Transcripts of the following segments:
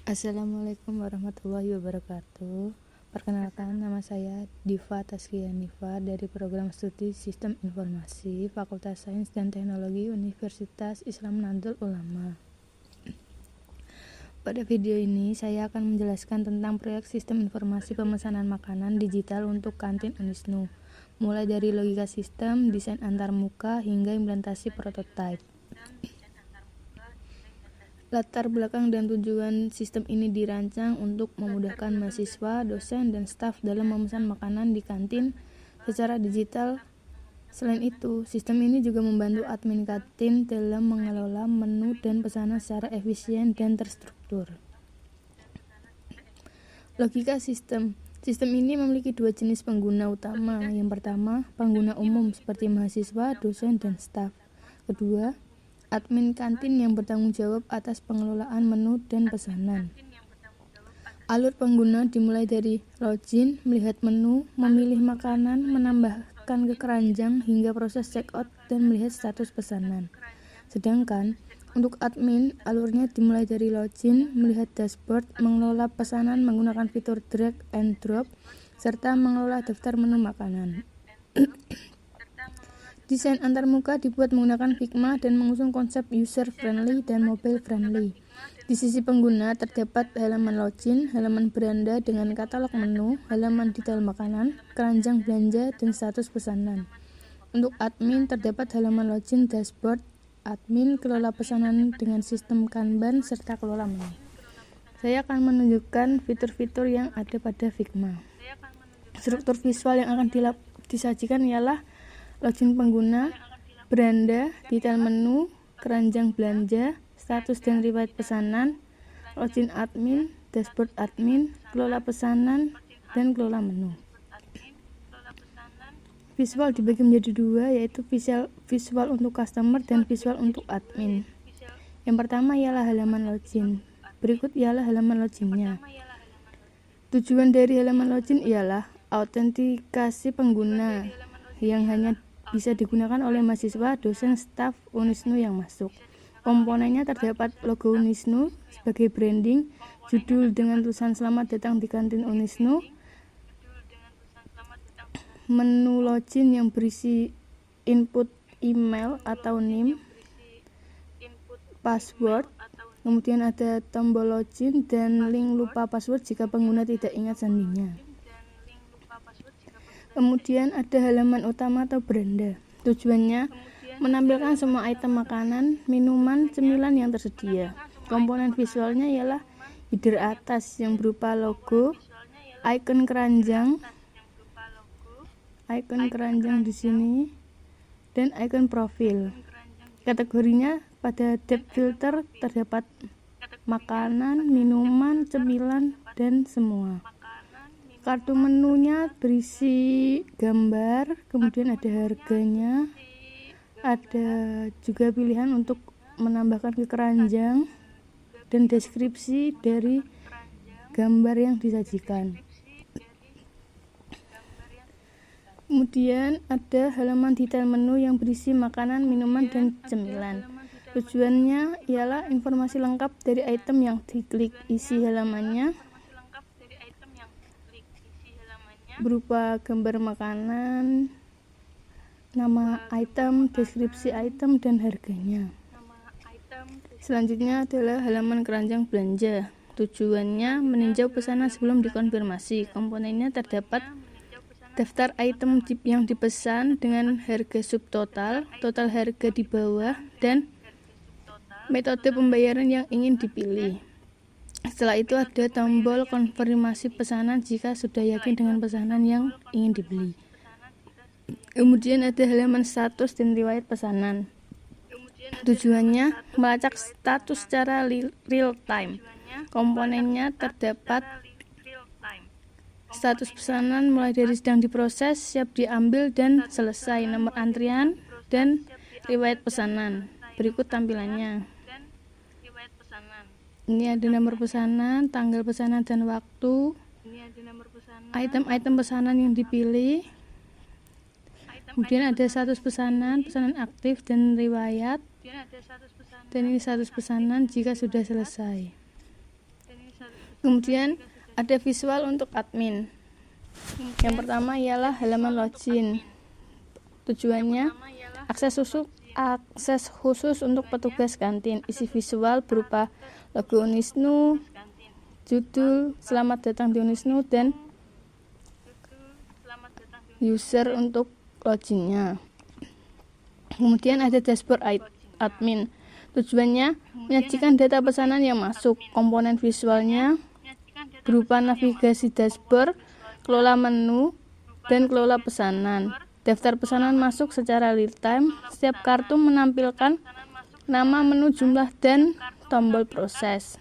Assalamualaikum warahmatullahi wabarakatuh. Perkenalkan, nama saya Diva Taskia-Niva dari Program Studi Sistem Informasi Fakultas Sains dan Teknologi Universitas Islam Nahdlatul Ulama. Pada video ini, saya akan menjelaskan tentang proyek Sistem Informasi Pemesanan Makanan Digital untuk Kantin Unisnu, mulai dari logika sistem, desain antarmuka, hingga implementasi prototipe. Latar belakang dan tujuan sistem ini dirancang untuk memudahkan mahasiswa, dosen, dan staf dalam memesan makanan di kantin secara digital. Selain itu, sistem ini juga membantu admin kantin dalam mengelola menu dan pesanan secara efisien dan terstruktur. Logika sistem. Sistem ini memiliki dua jenis pengguna utama. Yang pertama, pengguna umum seperti mahasiswa, dosen, dan staf. Kedua, admin kantin yang bertanggung jawab atas pengelolaan menu dan pesanan. Alur pengguna dimulai dari login, melihat menu, memilih makanan, menambahkan ke keranjang, hingga proses checkout dan melihat status pesanan. Sedangkan untuk admin, alurnya dimulai dari login, melihat dashboard, mengelola pesanan menggunakan fitur drag and drop, serta mengelola daftar menu makanan. Desain antarmuka dibuat menggunakan Figma dan mengusung konsep user-friendly dan mobile-friendly. Di sisi pengguna terdapat halaman login, halaman beranda dengan katalog menu, halaman detail makanan, keranjang belanja, dan status pesanan. Untuk admin terdapat halaman login, dashboard, admin, kelola pesanan dengan sistem Kanban, serta kelola menu. Saya akan menunjukkan fitur-fitur yang ada pada Figma. Struktur visual yang akan disajikan ialah login pengguna, beranda, detail menu, keranjang belanja, status dan riwayat pesanan, login admin, dashboard admin, kelola pesanan, dan kelola menu. Visual dibagi menjadi dua, yaitu visual untuk customer dan visual untuk admin. Yang pertama ialah halaman login. Berikut ialah halaman loginnya. Tujuan dari halaman login ialah autentikasi pengguna yang hanya bisa digunakan oleh mahasiswa, dosen, staf Unisnu yang masuk. Komponennya terdapat logo Unisnu sebagai branding, judul dengan tulisan "Selamat datang di kantin Unisnu", menu login yang berisi input email atau NIM, password, kemudian ada tombol login dan link lupa password jika pengguna tidak ingat sandinya. Kemudian ada halaman utama atau beranda. Tujuannya menampilkan semua item makanan, minuman, cemilan yang tersedia. Komponen visualnya ialah header atas yang berupa logo, icon keranjang di sini, dan icon profil. Kategorinya pada depth filter terdapat makanan, minuman, cemilan, dan semua. Kartu menunya berisi gambar, kemudian ada harganya, ada juga pilihan untuk menambahkan ke keranjang, dan deskripsi dari gambar yang disajikan. Kemudian ada halaman detail menu yang berisi makanan, minuman, dan cemilan. Tujuannya ialah informasi lengkap dari item yang diklik. Isi halamannya berupa gambar makanan, nama item, deskripsi item, dan harganya. Selanjutnya adalah halaman keranjang belanja. Tujuannya meninjau pesanan sebelum dikonfirmasi. Komponennya terdapat daftar item yang dipesan dengan harga subtotal, total harga di bawah, dan metode pembayaran yang ingin dipilih. Setelah itu ada tombol konfirmasi pesanan jika sudah yakin dengan pesanan yang ingin dibeli. Kemudian ada halaman status dan riwayat pesanan. Tujuannya melacak status secara real time. Komponennya terdapat status pesanan mulai dari sedang diproses, siap diambil, dan selesai, nomor antrian, dan riwayat pesanan. Berikut tampilannya. Ini ada nomor pesanan, tanggal pesanan, dan waktu. Item-item pesanan yang dipilih. Kemudian ada status pesanan, pesanan aktif, dan riwayat. Dan ini status pesanan jika sudah selesai. Kemudian ada visual untuk admin. Yang pertama ialah halaman login. Tujuannya akses khusus untuk petugas kantin. Isi visual berupa logo Unisnu, judul selamat datang di Unisnu, dan user untuk loginnya. Kemudian ada dashboard admin. Tujuannya menyajikan data pesanan yang masuk. Komponen visualnya berupa navigasi dashboard, kelola menu, dan kelola pesanan. Daftar pesanan masuk secara real time. Setiap kartu menampilkan nama, menu, jumlah, dan tombol proses.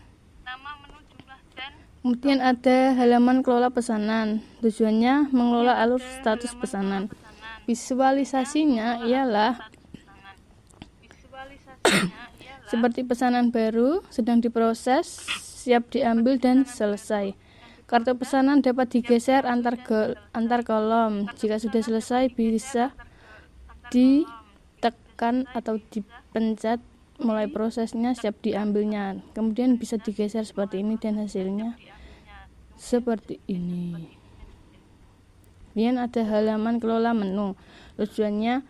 Kemudian ada halaman kelola pesanan. Tujuannya mengelola alur status pesanan. Visualisasinya ialah seperti pesanan baru, sedang diproses, siap diambil, dan selesai. Kartu pesanan dapat digeser antar kolom. Jika sudah selesai, bisa ditekan atau dipencet mulai prosesnya, siap diambilnya. Kemudian bisa digeser seperti ini dan hasilnya seperti ini. Kemudian ada halaman kelola menu. Tujuannya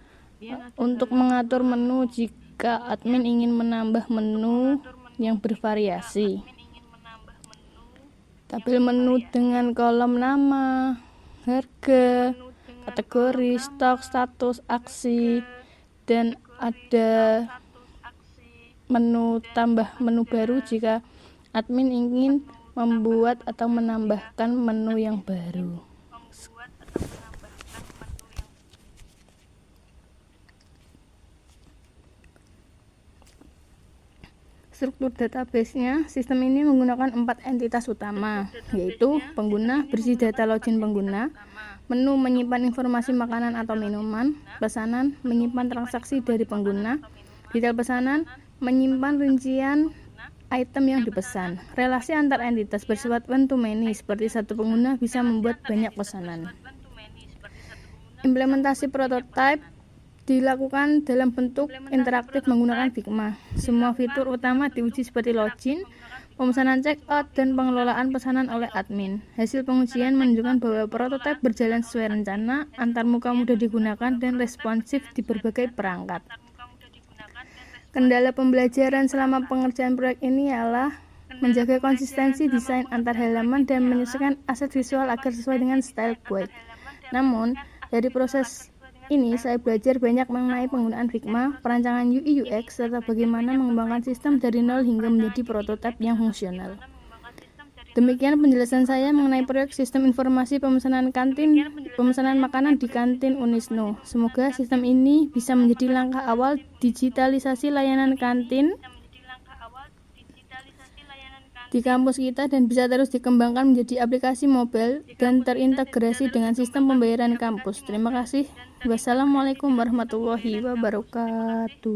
untuk mengatur menu jika admin ingin menambah menu yang bervariasi. Tabel menu dengan kolom nama, harga, kategori, stok, status, aksi, dan ada menu tambah menu baru jika admin ingin membuat atau menambahkan menu yang baru. Struktur database-nya, sistem ini menggunakan 4 entitas utama, yaitu pengguna, berisi data login pengguna, menu menyimpan informasi makanan atau minuman, pesanan menyimpan transaksi dari pengguna, detail pesanan menyimpan rincian item yang dipesan. Relasi antar entitas bersifat one to many, seperti satu pengguna bisa membuat banyak pesanan. Implementasi prototipe dilakukan dalam bentuk interaktif menggunakan Figma. Semua fitur utama diuji seperti login, pemesanan checkout, dan pengelolaan pesanan oleh admin. Hasil pengujian menunjukkan bahwa prototipe berjalan sesuai rencana, antarmuka mudah digunakan, dan responsif di berbagai perangkat. Kendala pembelajaran selama pengerjaan proyek ini ialah menjaga konsistensi desain antar halaman dan menyesuaikan aset visual agar sesuai dengan style guide. Namun, dari proses ini saya belajar banyak mengenai penggunaan Figma, perancangan UI UX, serta bagaimana mengembangkan sistem dari nol hingga menjadi prototipe yang fungsional. Demikian penjelasan saya mengenai proyek sistem informasi pemesanan makanan di kantin Unisnu. Semoga sistem ini bisa menjadi langkah awal digitalisasi layanan kantin di kampus kita dan bisa terus dikembangkan menjadi aplikasi mobile dan terintegrasi dengan sistem pembayaran kampus. Terima kasih. Wassalamualaikum warahmatullahi wabarakatuh.